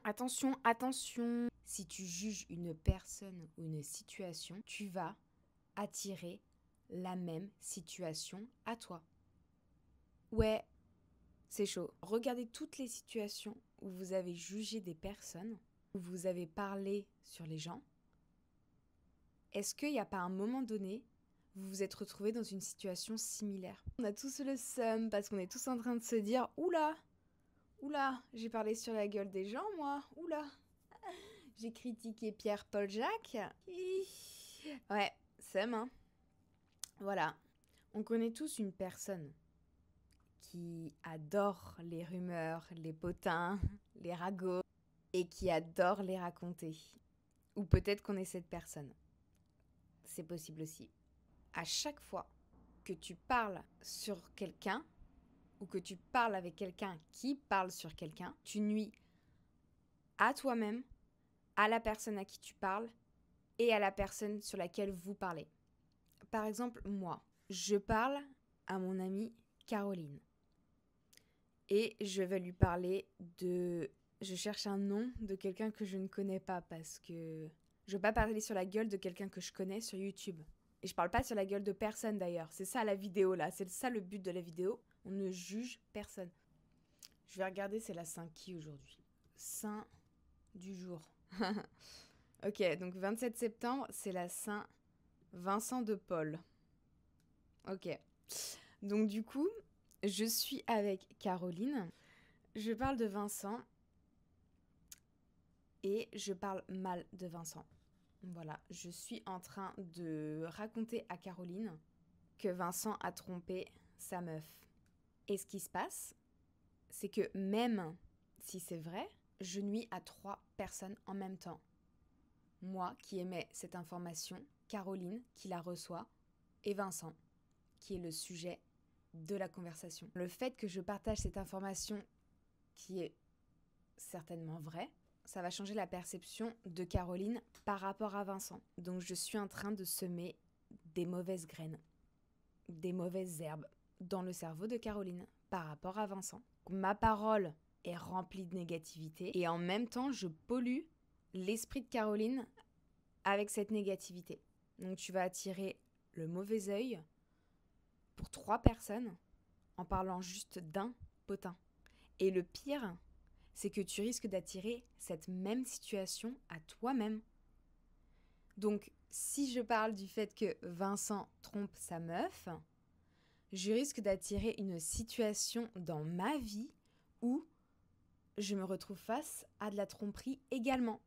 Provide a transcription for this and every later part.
Attention, attention. Si tu juges une personne ou une situation, tu vas attirer la même situation à toi. Ouais, c'est chaud. Regardez toutes les situations où vous avez jugé des personnes, où vous avez parlé sur les gens. Est-ce qu'il n'y a pas un moment donné, vous vous êtes retrouvé dans une situation similaire? On a tous le seum parce qu'on est tous en train de se dire « Oula, oula, j'ai parlé sur la gueule des gens, moi. Oula, j'ai critiqué Pierre-Paul Jacques. » Ouais, seum, hein. Voilà. On connaît tous une personne qui adore les rumeurs, les potins, les ragots, et qui adore les raconter. Ou peut-être qu'on est cette personne. C'est possible aussi. À chaque fois que tu parles sur quelqu'un, ou que tu parles avec quelqu'un qui parle sur quelqu'un, tu nuis à toi-même, à la personne à qui tu parles, et à la personne sur laquelle vous parlez. Par exemple, moi, je parle à mon amie Caroline. Et je vais lui parler de... Je cherche un nom de quelqu'un que je ne connais pas parce que... Je ne veux pas parler sur la gueule de quelqu'un que je connais sur YouTube. Et je parle pas sur la gueule de personne d'ailleurs. C'est ça la vidéo là. C'est ça le but de la vidéo. On ne juge personne. Je vais regarder c'est la Saint qui aujourd'hui. Saint du jour. Ok, donc 27 septembre, c'est la Saint Vincent de Paul. Ok. Donc du coup, je suis avec Caroline. Je parle de Vincent et je parle mal de Vincent. Voilà, je suis en train de raconter à Caroline que Vincent a trompé sa meuf. Et ce qui se passe, c'est que même si c'est vrai, je nuis à 3 personnes en même temps. Moi qui émets cette information, Caroline qui la reçoit et Vincent qui est le sujet de la conversation. Le fait que je partage cette information qui est certainement vraie, ça va changer la perception de Caroline par rapport à Vincent. Donc je suis en train de semer des mauvaises graines, des mauvaises herbes dans le cerveau de Caroline par rapport à Vincent. Ma parole est remplie de négativité et en même temps je pollue l'esprit de Caroline avec cette négativité. Donc tu vas attirer le mauvais œil pour 3 personnes en parlant juste d'un potin. Et le pire, c'est que tu risques d'attirer cette même situation à toi-même. Donc, si je parle du fait que Vincent trompe sa meuf, je risque d'attirer une situation dans ma vie où je me retrouve face à de la tromperie également.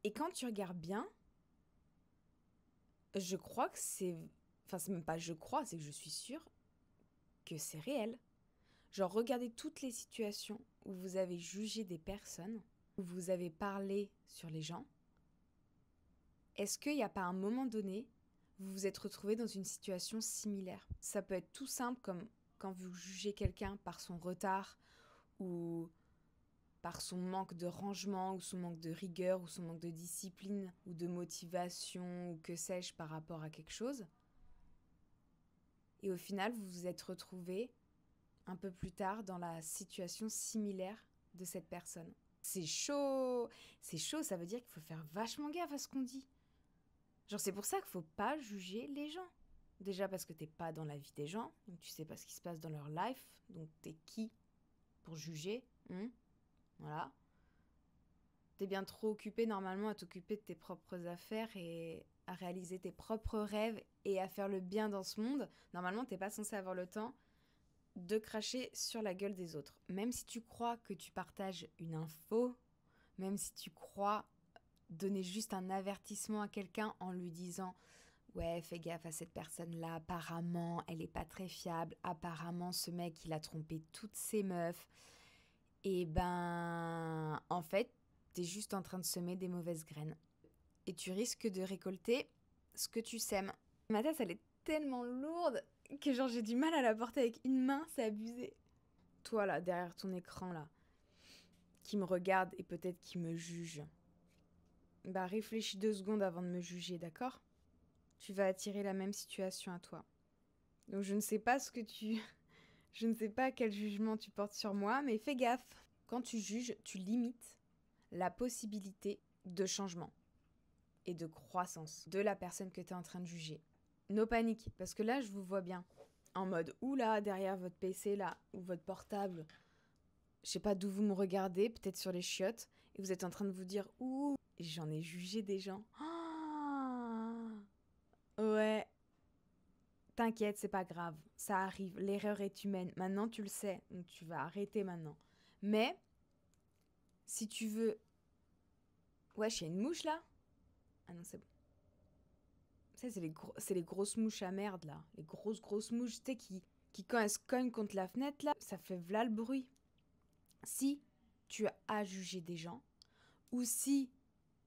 Et quand tu regardes bien, je crois que c'est... Enfin, c'est même pas je crois, c'est que je suis sûre que c'est réel. Genre, regardez toutes les situations où vous avez jugé des personnes, où vous avez parlé sur les gens. Est-ce qu'il n'y a pas un moment donné, vous vous êtes retrouvé dans une situation similaire? Ça peut être tout simple comme quand vous jugez quelqu'un par son retard ou par son manque de rangement ou son manque de rigueur ou son manque de discipline ou de motivation ou que sais-je par rapport à quelque chose. Et au final, vous vous êtes retrouvé un peu plus tard dans la situation similaire de cette personne. C'est chaud, ça veut dire qu'il faut faire vachement gaffe à ce qu'on dit. Genre c'est pour ça qu'il faut pas juger les gens. Déjà parce que t'es pas dans la vie des gens, donc tu sais pas ce qui se passe dans leur life, donc t'es qui pour juger, Voilà. T'es bien trop occupé normalement à t'occuper de tes propres affaires et à réaliser tes propres rêves et à faire le bien dans ce monde. Normalement t'es pas censé avoir le temps de cracher sur la gueule des autres. Même si tu crois que tu partages une info, même si tu crois donner juste un avertissement à quelqu'un en lui disant « Ouais, fais gaffe à cette personne-là, apparemment, elle est pas très fiable, apparemment, ce mec, il a trompé toutes ses meufs. » Et ben, en fait, t'es juste en train de semer des mauvaises graines. Et tu risques de récolter ce que tu sèmes. Ma tasse, elle est tellement lourde que genre j'ai du mal à la porter avec une main, c'est abusé. Toi là, derrière ton écran là, qui me regarde et peut-être qui me juge, bah réfléchis 2 secondes avant de me juger, d'accord? Tu vas attirer la même situation à toi. Donc je ne sais pas ce que tu... Je ne sais pas quel jugement tu portes sur moi, mais fais gaffe. Quand tu juges, tu limites la possibilité de changement et de croissance de la personne que tu es en train de juger. No panique, parce que là, je vous vois bien en mode « Oula, derrière votre PC là, ou votre portable, je sais pas d'où vous me regardez, peut-être sur les chiottes, et vous êtes en train de vous dire « Ouh, j'en ai jugé des gens. Ah, ouais, t'inquiète, c'est pas grave, ça arrive, l'erreur est humaine. Maintenant, tu le sais, donc tu vas arrêter maintenant. Mais, si tu veux... Wesh, il y a une mouche là? Ah non, c'est bon. Ça, c'est les grosses mouches à merde là. Les grosses mouches, tu sais, qui quand elles se cognent contre la fenêtre là, ça fait v'là le bruit. Si tu as à juger des gens, ou si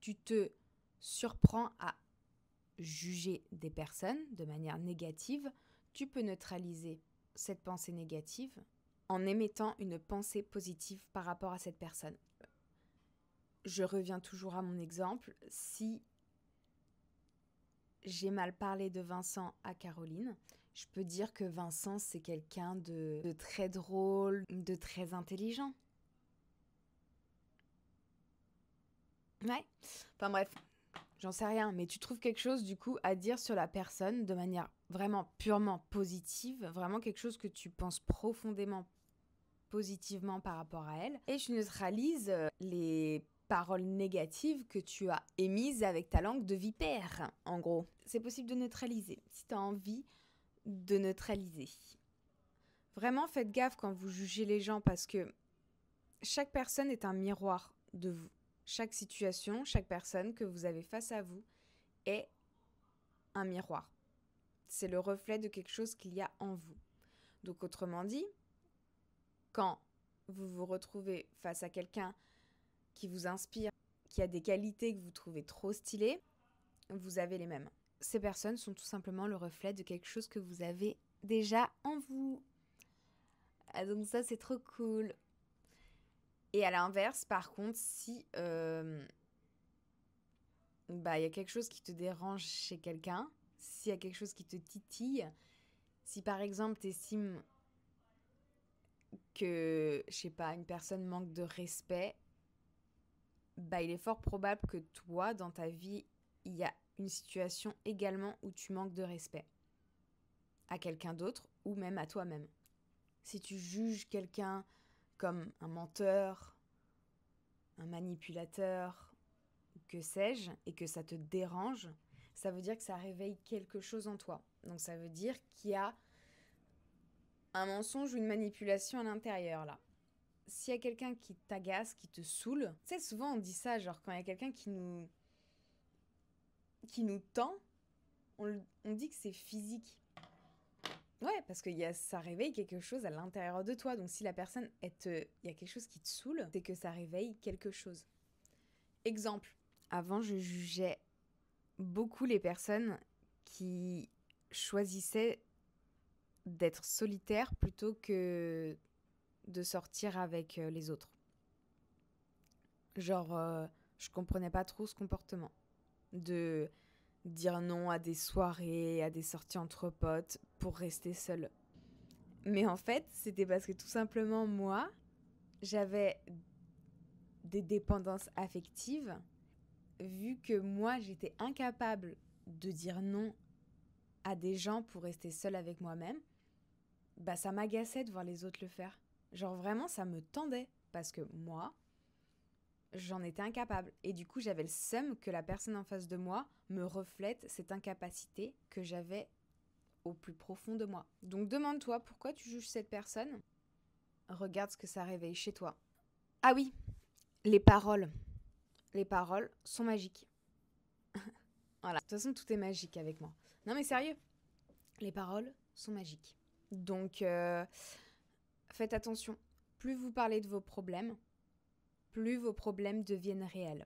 tu te surprends à juger des personnes de manière négative, tu peux neutraliser cette pensée négative en émettant une pensée positive par rapport à cette personne. Je reviens toujours à mon exemple. Si j'ai mal parlé de Vincent à Caroline, je peux dire que Vincent, c'est quelqu'un de très drôle, de très intelligent. Ouais. Enfin bref, j'en sais rien, mais tu trouves quelque chose du coup à dire sur la personne de manière vraiment purement positive, vraiment quelque chose que tu penses profondément positivement par rapport à elle, et tu neutralises les paroles négatives que tu as émises avec ta langue de vipère, en gros. C'est possible de neutraliser, si tu as envie de neutraliser. Vraiment, faites gaffe quand vous jugez les gens parce que chaque personne est un miroir de vous. Chaque situation, chaque personne que vous avez face à vous est un miroir. C'est le reflet de quelque chose qu'il y a en vous. Donc autrement dit, quand vous vous retrouvez face à quelqu'un qui vous inspire, qui a des qualités que vous trouvez trop stylées, vous avez les mêmes. Ces personnes sont tout simplement le reflet de quelque chose que vous avez déjà en vous. Ah, donc ça, c'est trop cool. Et à l'inverse, par contre, si y a quelque chose qui te dérange chez quelqu'un, s'il y a quelque chose qui te titille, si par exemple tu estimes que, je sais pas, une personne manque de respect, il est fort probable que toi, dans ta vie, il y a une situation également où tu manques de respect à quelqu'un d'autre ou même à toi-même. Si tu juges quelqu'un comme un menteur, un manipulateur, que sais-je, et que ça te dérange, ça veut dire que ça réveille quelque chose en toi. Donc ça veut dire qu'il y a un mensonge ou une manipulation à l'intérieur là. S'il y a quelqu'un qui t'agace, qui te saoule, tu sais, souvent on dit ça, genre quand il y a quelqu'un qui nous tend, on dit que c'est physique. Ouais, parce que ça réveille quelque chose à l'intérieur de toi. Donc si la personne, il y a quelque chose qui te saoule, c'est que ça réveille quelque chose. Exemple, avant je jugeais beaucoup les personnes qui choisissaient d'être solitaires plutôt que de sortir avec les autres. Genre, je comprenais pas trop ce comportement de dire non à des soirées, à des sorties entre potes pour rester seule. Mais en fait, c'était parce que tout simplement, moi, j'avais des dépendances affectives, vu que moi, j'étais incapable de dire non à des gens pour rester seule avec moi-même, ça m'agaçait de voir les autres le faire. Genre vraiment, ça me tendait, parce que moi, j'en étais incapable. Et du coup, j'avais le seum que la personne en face de moi me reflète cette incapacité que j'avais au plus profond de moi. Donc demande-toi pourquoi tu juges cette personne. Regarde ce que ça réveille chez toi. Ah oui, les paroles. Les paroles sont magiques. Voilà. De toute façon, tout est magique avec moi. Non mais sérieux, les paroles sont magiques. Donc, faites attention. Plus vous parlez de vos problèmes, plus vos problèmes deviennent réels.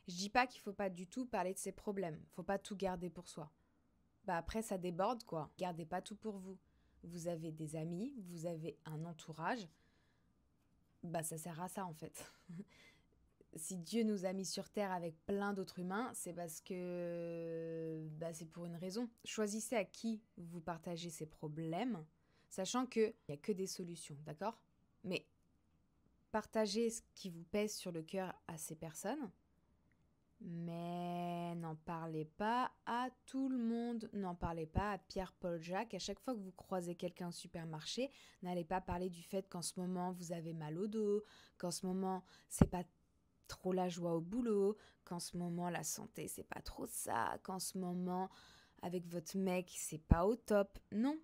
Je dis pas qu'il faut pas du tout parler de ses problèmes. Faut pas tout garder pour soi. Après, ça déborde, quoi. Gardez pas tout pour vous. Vous avez des amis, vous avez un entourage. Ça sert à ça, en fait. Si Dieu nous a mis sur Terre avec plein d'autres humains, c'est parce que c'est pour une raison. Choisissez à qui vous partagez ces problèmes, sachant qu'il n'y a que des solutions, d'accord ? Mais partagez ce qui vous pèse sur le cœur à ces personnes, mais n'en parlez pas à tout le monde. N'en parlez pas à Pierre, Paul, Jacques. À chaque fois que vous croisez quelqu'un au supermarché, n'allez pas parler du fait qu'en ce moment vous avez mal au dos, qu'en ce moment c'est pas trop la joie au boulot, qu'en ce moment la santé c'est pas trop ça, qu'en ce moment avec votre mec c'est pas au top. Non.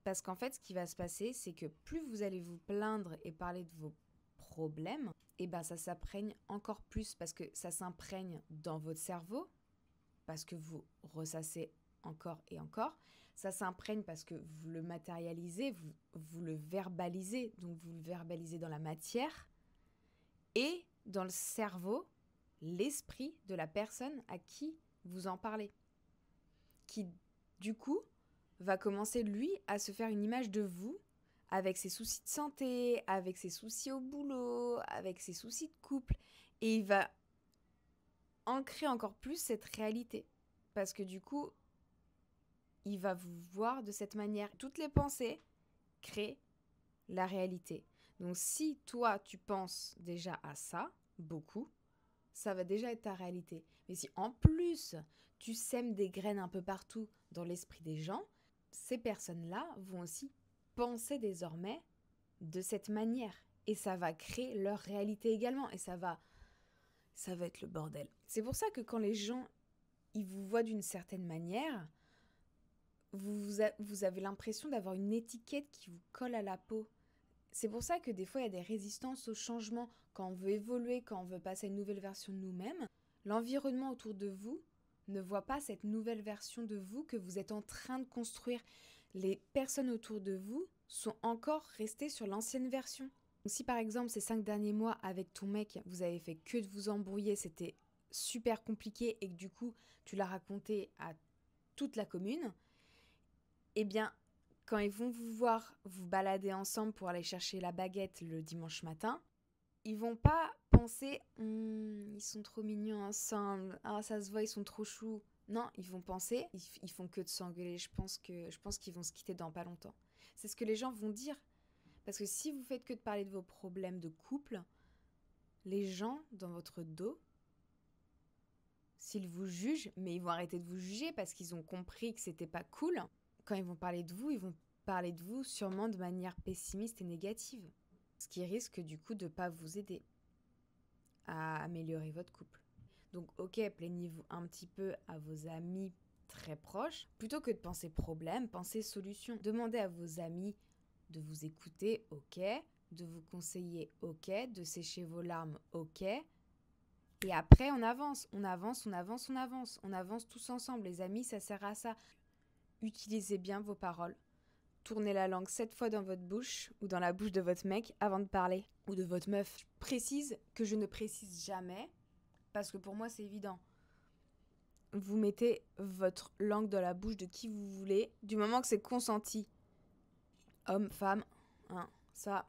Parce qu'en fait, ce qui va se passer, c'est que plus vous allez vous plaindre et parler de vos problèmes, et ben ça s'imprègne encore plus parce que ça s'imprègne dans votre cerveau, parce que vous ressassez encore et encore. Ça s'imprègne parce que vous le matérialisez, vous le verbalisez, donc vous le verbalisez dans la matière et dans le cerveau, l'esprit de la personne à qui vous en parlez, qui du coup va commencer, lui, à se faire une image de vous avec ses soucis de santé, avec ses soucis au boulot, avec ses soucis de couple. Et il va ancrer encore plus cette réalité. Parce que du coup, il va vous voir de cette manière. Toutes les pensées créent la réalité. Donc si toi, tu penses déjà à ça, beaucoup, ça va déjà être ta réalité. Mais si en plus, tu sèmes des graines un peu partout dans l'esprit des gens, ces personnes-là vont aussi penser désormais de cette manière. Et ça va créer leur réalité également. Et ça va être le bordel. C'est pour ça que quand les gens, ils vous voient d'une certaine manière, vous avez l'impression d'avoir une étiquette qui vous colle à la peau. C'est pour ça que des fois, il y a des résistances au changement. Quand on veut évoluer, quand on veut passer à une nouvelle version de nous-mêmes, l'environnement autour de vous ne voit pas cette nouvelle version de vous que vous êtes en train de construire. Les personnes autour de vous sont encore restées sur l'ancienne version. Donc si par exemple ces 5 derniers mois avec ton mec, vous avez fait que de vous embrouiller, c'était super compliqué et que du coup tu l'as raconté à toute la commune, eh bien quand ils vont vous voir vous balader ensemble pour aller chercher la baguette le dimanche matin, ils vont pas penser ils sont trop mignons ensemble, ah ça se voit ils sont trop choux. Non, ils vont penser ils font que de s'engueuler, je pense qu'ils vont se quitter dans pas longtemps. C'est ce que les gens vont dire. Parce que si vous faites que de parler de vos problèmes de couple, les gens dans votre dos, s'ils vous jugent, mais ils vont arrêter de vous juger parce qu'ils ont compris que c'était pas cool, quand ils vont parler de vous, ils vont parler de vous sûrement de manière pessimiste et négative. Ce qui risque du coup de ne pas vous aider à améliorer votre couple. Donc ok, plaignez-vous un petit peu à vos amis très proches. Plutôt que de penser problème, pensez solution. Demandez à vos amis de vous écouter, ok, de vous conseiller, ok, de sécher vos larmes, ok. Et après, on avance tous ensemble. Les amis, ça sert à ça. Utilisez bien vos paroles. Tournez la langue 7 fois dans votre bouche ou dans la bouche de votre mec avant de parler. Ou de votre meuf. Je précise que je ne précise jamais, parce que pour moi, c'est évident. Vous mettez votre langue dans la bouche de qui vous voulez, du moment que c'est consenti. Homme, femme, hein, ça,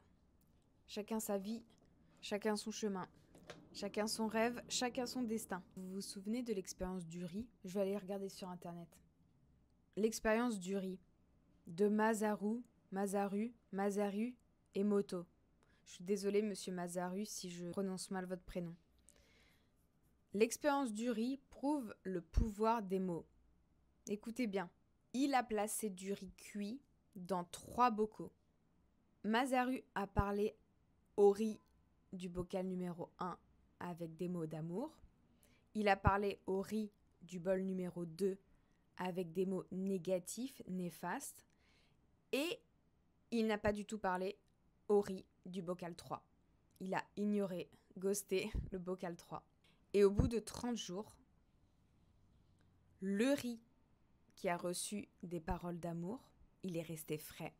chacun sa vie, chacun son chemin. Chacun son rêve, chacun son destin. Vous vous souvenez de l'expérience du riz? Je vais aller regarder sur internet. L'expérience du riz de Masaru et Moto. Je suis désolée, monsieur Masaru, si je prononce mal votre prénom. L'expérience du riz prouve le pouvoir des mots. Écoutez bien. Il a placé du riz cuit dans 3 bocaux. Masaru a parlé au riz du bocal numéro 1 avec des mots d'amour. Il a parlé au riz du bol numéro 2 avec des mots négatifs, néfastes. Et il n'a pas du tout parlé au riz du bocal 3. Il a ignoré, ghosté le bocal 3. Et au bout de 30 jours, le riz qui a reçu des paroles d'amour, il est resté frais.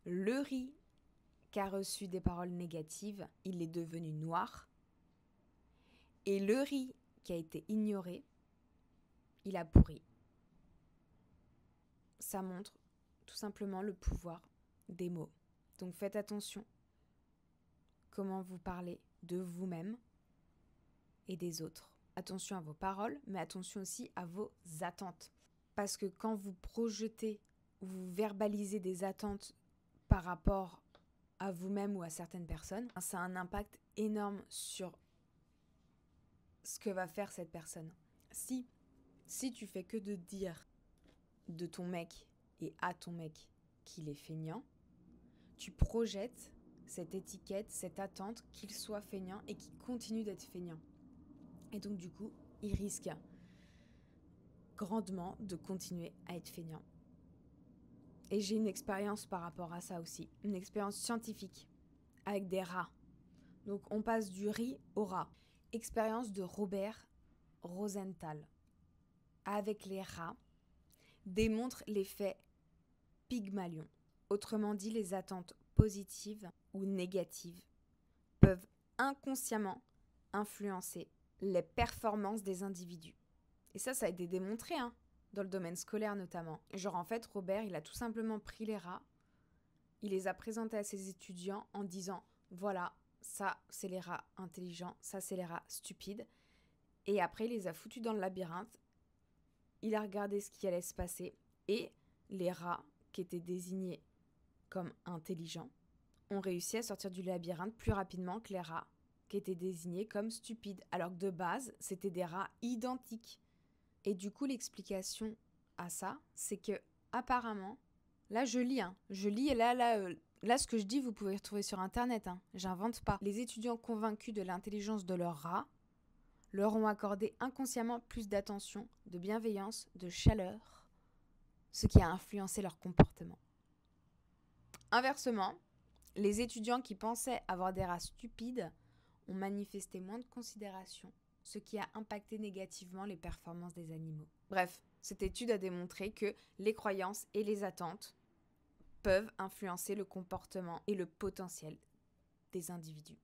Le riz qui a reçu des paroles négatives, il est devenu noir. Et le riz qui a été ignoré, il a pourri. Ça montre tout simplement le pouvoir des mots. Donc faites attention comment vous parlez de vous-même et des autres. Attention à vos paroles, mais attention aussi à vos attentes. Parce que quand vous projetez, vous verbalisez des attentes par rapport à vous-même ou à certaines personnes, ça a un impact énorme sur ce que va faire cette personne. Si tu fais que de dire de ton mec et à ton mec qu'il est feignant, tu projettes cette étiquette, cette attente qu'il soit feignant et qu'il continue d'être feignant. Et donc du coup, il risque grandement de continuer à être feignant. Et j'ai une expérience par rapport à ça aussi, une expérience scientifique avec des rats. Donc on passe du riz au rat. Expérience de Robert Rosenthal avec les rats démontre l'effet Pygmalion. Autrement dit, les attentes positives ou négatives peuvent inconsciemment influencer les performances des individus. Et ça a été démontré, dans le domaine scolaire notamment. Genre en fait, Robert, il a tout simplement pris les rats, il les a présentés à ses étudiants en disant « Voilà, ça c'est les rats intelligents, ça c'est les rats stupides ». Et après, il les a foutus dans le labyrinthe, il a regardé ce qui allait se passer et les rats qui étaient désignés comme intelligents ont réussi à sortir du labyrinthe plus rapidement que les rats qui étaient désignés comme stupides, alors que de base, c'était des rats identiques. Et du coup, l'explication à ça, c'est que apparemment, là je lis et là ce que je dis, vous pouvez retrouver sur internet, j'invente pas. Les étudiants convaincus de l'intelligence de leurs rats leur ont accordé inconsciemment plus d'attention, de bienveillance, de chaleur, ce qui a influencé leur comportement. Inversement, les étudiants qui pensaient avoir des rats stupides ont manifesté moins de considération, ce qui a impacté négativement les performances des animaux. Bref, cette étude a démontré que les croyances et les attentes peuvent influencer le comportement et le potentiel des individus.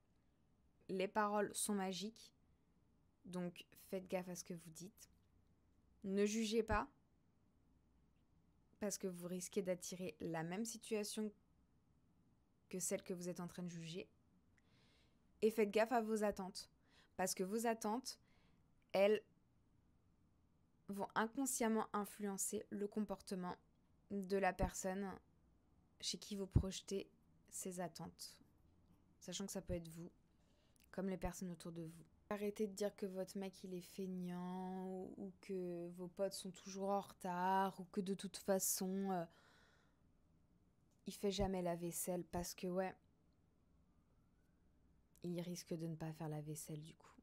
Les paroles sont magiques, donc faites gaffe à ce que vous dites. Ne jugez pas, parce que vous risquez d'attirer la même situation que celle que vous êtes en train de juger. Et faites gaffe à vos attentes, parce que vos attentes, elles vont inconsciemment influencer le comportement de la personne chez qui vous projetez ces attentes, sachant que ça peut être vous, comme les personnes autour de vous. Arrêtez de dire que votre mec il est feignant ou que vos potes sont toujours en retard ou que de toute façon il fait jamais la vaisselle parce que il risque de ne pas faire la vaisselle du coup.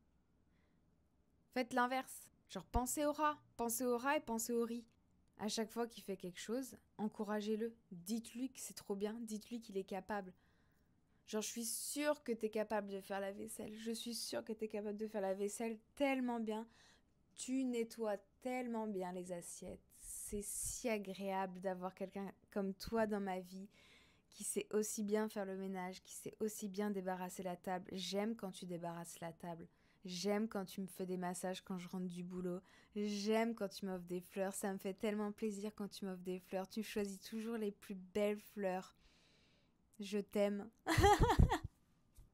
Faites l'inverse, genre pensez au rat et pensez au riz. À chaque fois qu'il fait quelque chose, encouragez-le, dites-lui que c'est trop bien, dites-lui qu'il est capable. Genre, je suis sûre que t'es capable de faire la vaisselle. Je suis sûre que t'es capable de faire la vaisselle tellement bien. Tu nettoies tellement bien les assiettes. C'est si agréable d'avoir quelqu'un comme toi dans ma vie qui sait aussi bien faire le ménage, qui sait aussi bien débarrasser la table. J'aime quand tu débarrasses la table. J'aime quand tu me fais des massages quand je rentre du boulot. J'aime quand tu m'offres des fleurs. Ça me fait tellement plaisir quand tu m'offres des fleurs. Tu choisis toujours les plus belles fleurs. Je t'aime.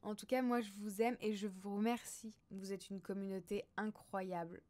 En tout cas, moi, je vous aime et je vous remercie. Vous êtes une communauté incroyable.